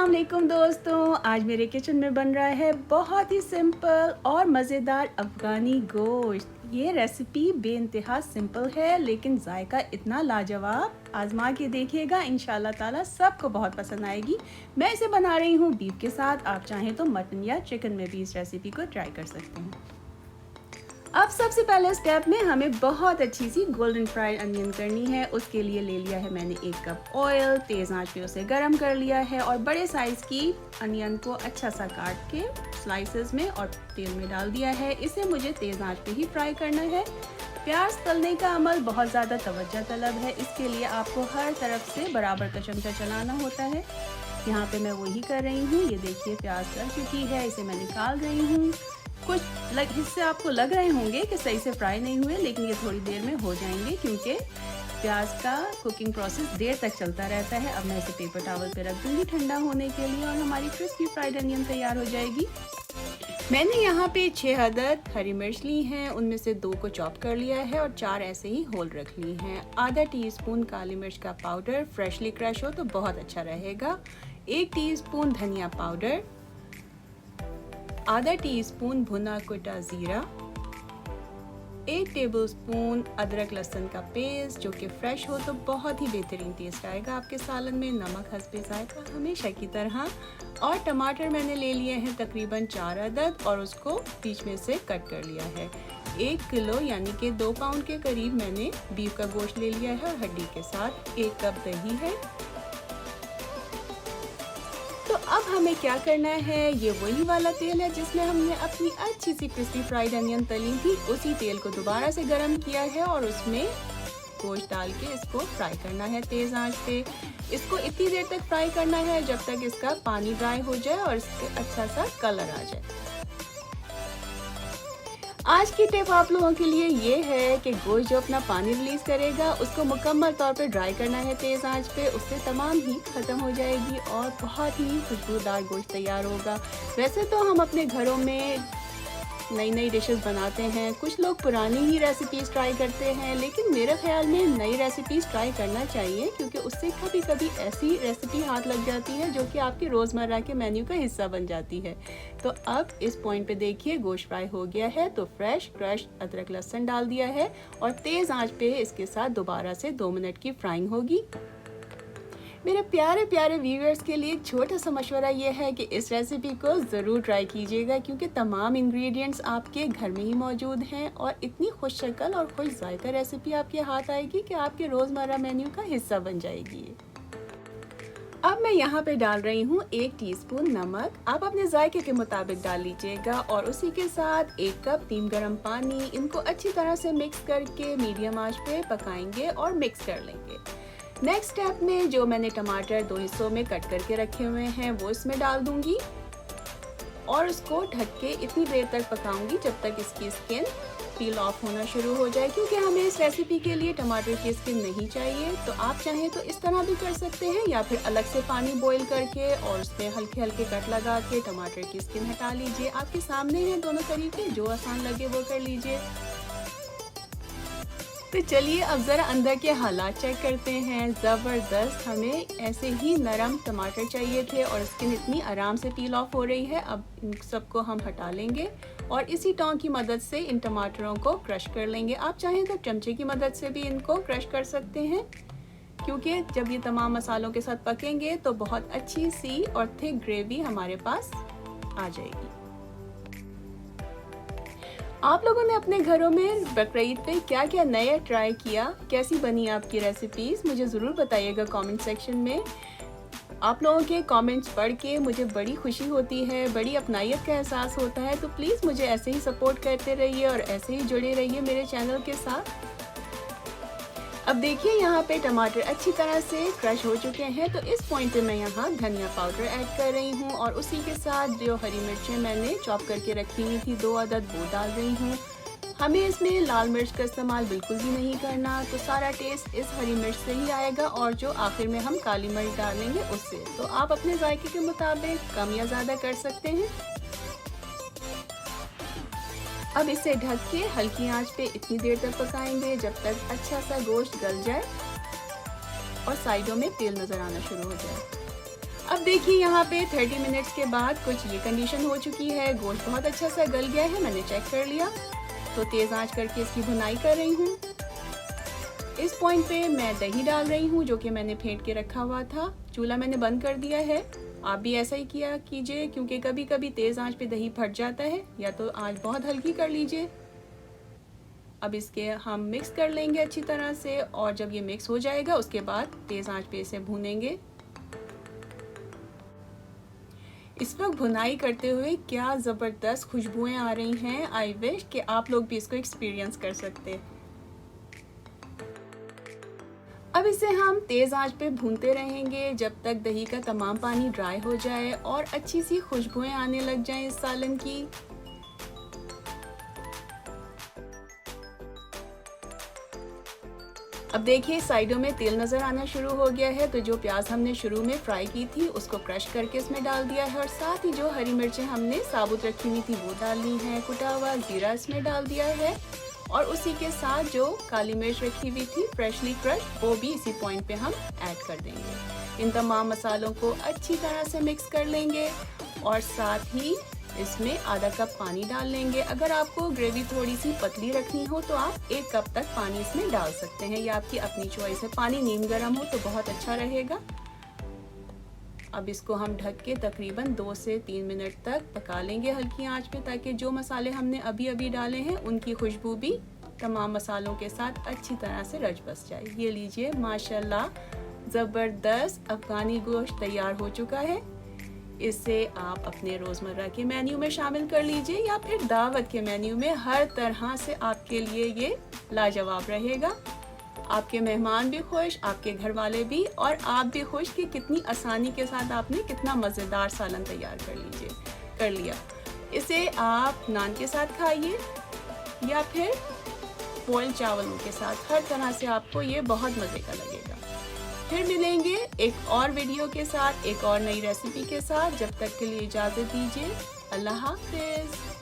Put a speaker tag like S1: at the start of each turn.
S1: वालेकुम दोस्तों, आज मेरे किचन में बन रहा है बहुत ही सिंपल और मज़ेदार अफ़गानी गोश्त। ये रेसिपी बेइंतहा सिंपल है लेकिन जायका इतना लाजवाब। आजमा के देखिएगा, इंशाल्लाह ताला सबको बहुत पसंद आएगी। मैं इसे बना रही हूँ बीफ के साथ, आप चाहें तो मटन या चिकन में भी इस रेसिपी को ट्राई कर सकते हैं। अब सबसे पहले स्टेप में हमें बहुत अच्छी सी गोल्डन फ्राइड अनियन करनी है। उसके लिए ले लिया है मैंने 1 कप ऑयल, तेज़ आंच पे उसे गरम कर लिया है और बड़े साइज़ की अनियन को अच्छा सा काट के स्लाइसेस में और तेल में डाल दिया है। इसे मुझे तेज़ आंच पे ही फ्राई करना है। प्याज तलने का अमल बहुत ज़्यादा तवज्जो तलब है, इसके लिए आपको हर तरफ से बराबर का चमचा चलाना होता है। यहाँ पे मैं वही कर रही हूँ। ये देखिए प्याज तल चुकी है, इसे मैं निकाल रही हूँ। कुछ हिस्से आपको लग रहे होंगे कि सही से फ्राई नहीं हुए, लेकिन ये थोड़ी देर में हो जाएंगे क्योंकि प्याज का कुकिंग प्रोसेस देर तक चलता रहता है। अब मैं इसे पेपर टॉवल पे रख दूंगी ठंडा होने के लिए और हमारी क्रिस्पी फ्राइड अनियन तैयार हो जाएगी। मैंने यहाँ पे 6 अदद हरी मिर्च ली हैं, उनमें से 2 को चॉप कर लिया है और 4 ऐसे ही होल रख ली हैं। आधा टीस्पून काली मिर्च का पाउडर, फ्रेशली क्रश हो तो बहुत अच्छा रहेगा। 1 टीस्पून धनिया पाउडर, आधा टीस्पून भुना कुटा जीरा, 1 टेबलस्पून अदरक लहसुन का पेस्ट जो कि फ्रेश हो तो बहुत ही बेहतरीन टेस्ट आएगा आपके सालन में। नमक हस्बे जायका हमेशा की तरह। और टमाटर मैंने ले लिए हैं तकरीबन 4 अदद और उसको बीच में से कट कर लिया है। 1 किलो यानी कि 2 पाउंड के करीब मैंने बीफ का गोश्त ले लिया है और हड्डी के साथ। 1 कप दही है। तो अब हमें क्या करना है, ये वही वाला तेल है जिसमें हमने अपनी अच्छी सी क्रिस्पी फ्राइड अनियन तली थी, उसी तेल को दोबारा से गरम किया है और उसमें गोश्त डाल के इसको फ्राई करना है तेज़ आंच पे। इसको इतनी देर तक फ्राई करना है जब तक इसका पानी ड्राई हो जाए और इसके अच्छा सा कलर आ जाए। आज की टिप आप लोगों के लिए ये है कि गोश्त जो अपना पानी रिलीज करेगा उसको मुकम्मल तौर पे ड्राई करना है तेज़ आंच पे, उससे तमाम हीट ख़त्म हो जाएगी और बहुत ही खुशबूदार गोश्त तैयार होगा। वैसे तो हम अपने घरों में नई नई डिशेस बनाते हैं, कुछ लोग पुरानी ही रेसिपीज़ ट्राई करते हैं, लेकिन मेरे ख्याल में नई रेसिपीज़ ट्राई करना चाहिए क्योंकि उससे कभी कभी ऐसी रेसिपी हाथ लग जाती है जो कि आपके रोज़मर्रा के मेन्यू का हिस्सा बन जाती है। तो अब इस पॉइंट पे देखिए गोश्त फ्राई हो गया है, तो फ्रेश क्रश अदरक लहसुन डाल दिया है और तेज़ आंच पे इसके साथ दोबारा से 2 मिनट की फ्राइंग होगी। मेरे प्यारे प्यारे व्यूअर्स के लिए छोटा सा मशवरा ये है कि इस रेसिपी को ज़रूर ट्राई कीजिएगा क्योंकि तमाम इंग्रेडिएंट्स आपके घर में ही मौजूद हैं और इतनी खुश शक्ल और खुश जायका रेसिपी आपके हाथ आएगी कि आपके रोज़मर्रा मेन्यू का हिस्सा बन जाएगी। अब मैं यहाँ पे डाल रही हूँ 1 टीस्पून नमक, आप अपने जायके के मुताबिक डाल लीजिएगा और उसी के साथ 1 कप नीम गर्म पानी। इनको अच्छी तरह से मिक्स करके मीडियम आंच पे पकाएंगे और मिक्स कर लेंगे। नेक्स्ट स्टेप में जो मैंने टमाटर 2 हिस्सों में कट करके रखे हुए हैं वो इसमें डाल दूंगी और उसको ढक के इतनी देर तक पकाऊंगी जब तक इसकी स्किन पील ऑफ होना शुरू हो जाए, क्योंकि हमें इस रेसिपी के लिए टमाटर की स्किन नहीं चाहिए। तो आप चाहें तो इस तरह भी कर सकते हैं या फिर अलग से पानी बॉईल करके और उसमें हल्के हल्के कट लगा के टमाटर की स्किन हटा लीजिए। आपके सामने हैं दोनों तरीके, जो आसान लगे वो कर लीजिए। तो चलिए अब ज़रा अंदर के हालात चेक करते हैं। ज़बरदस्त, हमें ऐसे ही नरम टमाटर चाहिए थे और स्किन इतनी आराम से पील ऑफ हो रही है। अब इन सबको हम हटा लेंगे और इसी टोंक की मदद से इन टमाटरों को क्रश कर लेंगे। आप चाहें तो चमचे की मदद से भी इनको क्रश कर सकते हैं क्योंकि जब ये तमाम मसालों के साथ पकेंगे तो बहुत अच्छी सी और थिक ग्रेवी हमारे पास आ जाएगी। आप लोगों ने अपने घरों में बकरीद पे क्या क्या नया ट्राई किया, कैसी बनी आपकी रेसिपीज़, मुझे ज़रूर बताइएगा कमेंट सेक्शन में। आप लोगों के कमेंट्स पढ़ के मुझे बड़ी खुशी होती है, बड़ी अपनायत का एहसास होता है। तो प्लीज़ मुझे ऐसे ही सपोर्ट करते रहिए और ऐसे ही जुड़े रहिए मेरे चैनल के साथ। अब देखिए यहाँ पे टमाटर अच्छी तरह से क्रश हो चुके हैं, तो इस पॉइंट पे मैं यहाँ धनिया पाउडर ऐड कर रही हूँ और उसी के साथ जो हरी मिर्चें मैंने चॉप करके रखी हुई थी 2 अदद, वो डाल रही हूँ। हमें इसमें लाल मिर्च का इस्तेमाल बिल्कुल भी नहीं करना, तो सारा टेस्ट इस हरी मिर्च से ही आएगा और जो आखिर में हम काली मिर्च डालेंगे उससे। तो आप अपने जायके के मुताबिक कम या ज़्यादा कर सकते हैं। अब इसे ढक के हल्की आंच पे इतनी देर तक पकाएंगे जब तक अच्छा सा गोश्त गल जाए और साइडों में तेल नज़र आना शुरू हो जाए। अब देखिए यहाँ पे 30 मिनट्स के बाद कुछ ये कंडीशन हो चुकी है। गोश्त बहुत अच्छा सा गल गया है, मैंने चेक कर लिया। तो तेज़ आंच करके इसकी भुनाई कर रही हूँ। इस पॉइंट पे मैं दही डाल रही हूँ जो कि मैंने फेंट के रखा हुआ था। चूल्हा मैंने बंद कर दिया है। आप भी ऐसा ही किया कीजिए, क्योंकि कभी कभी तेज़ आंच पे दही फट जाता है। या तो आंच बहुत हल्की कर लीजिए। अब इसके हम मिक्स कर लेंगे अच्छी तरह से, और जब ये मिक्स हो जाएगा उसके बाद तेज़ आंच पे इसे भूनेंगे। इस वक्त भुनाई करते हुए क्या ज़बरदस्त खुशबुएं आ रही हैं। आई विश कि आप लोग भी इसको एक्सपीरियंस कर सकते। अब इसे हम तेज़ आंच पे भूनते रहेंगे जब तक दही का तमाम पानी ड्राई हो जाए और अच्छी सी खुशबुएं आने लग जाएं इस सालन की। अब देखिए साइडों में तेल नज़र आना शुरू हो गया है। तो जो प्याज हमने शुरू में फ्राई की थी उसको क्रश करके इसमें डाल दिया है, और साथ ही जो हरी मिर्चें हमने साबुत रखी हुई थी वो डालनी है। कुटा हुआ जीरा इसमें डाल दिया है, और उसी के साथ जो काली मिर्च रखी हुई थी फ्रेशली क्रश वो भी इसी पॉइंट पे हम ऐड कर देंगे। इन तमाम मसालों को अच्छी तरह से मिक्स कर लेंगे, और साथ ही इसमें आधा कप पानी डाल लेंगे। अगर आपको ग्रेवी थोड़ी सी पतली रखनी हो तो आप 1 कप तक पानी इसमें डाल सकते हैं, या आपकी अपनी चॉइस है। पानी नीम गर्म हो तो बहुत अच्छा रहेगा। अब इसको हम ढक के तकरीबन 2 से 3 मिनट तक पका लेंगे हल्की आंच पे, ताकि जो मसाले हमने अभी डाले हैं उनकी खुशबू भी तमाम मसालों के साथ अच्छी तरह से रच बस जाए। ये लीजिए माशाल्लाह ज़बरदस्त अफ़गानी गोश्त तैयार हो चुका है। इसे आप अपने रोज़मर्रा के मेन्यू में शामिल कर लीजिए, या फिर दावत के मेन्यू में। हर तरह से आपके लिए ये लाजवाब रहेगा। आपके मेहमान भी खुश, आपके घर वाले भी, और आप भी खुश कि कितनी आसानी के साथ आपने कितना मज़ेदार सालन तैयार कर लिया। इसे आप नान के साथ खाइए या फिर बॉइल्ड चावलों के साथ। हर तरह से आपको ये बहुत मज़े का लगेगा। फिर मिलेंगे एक और वीडियो के साथ, एक और नई रेसिपी के साथ। जब तक के लिए इजाज़त दीजिए। अल्लाह हाफ़िज़।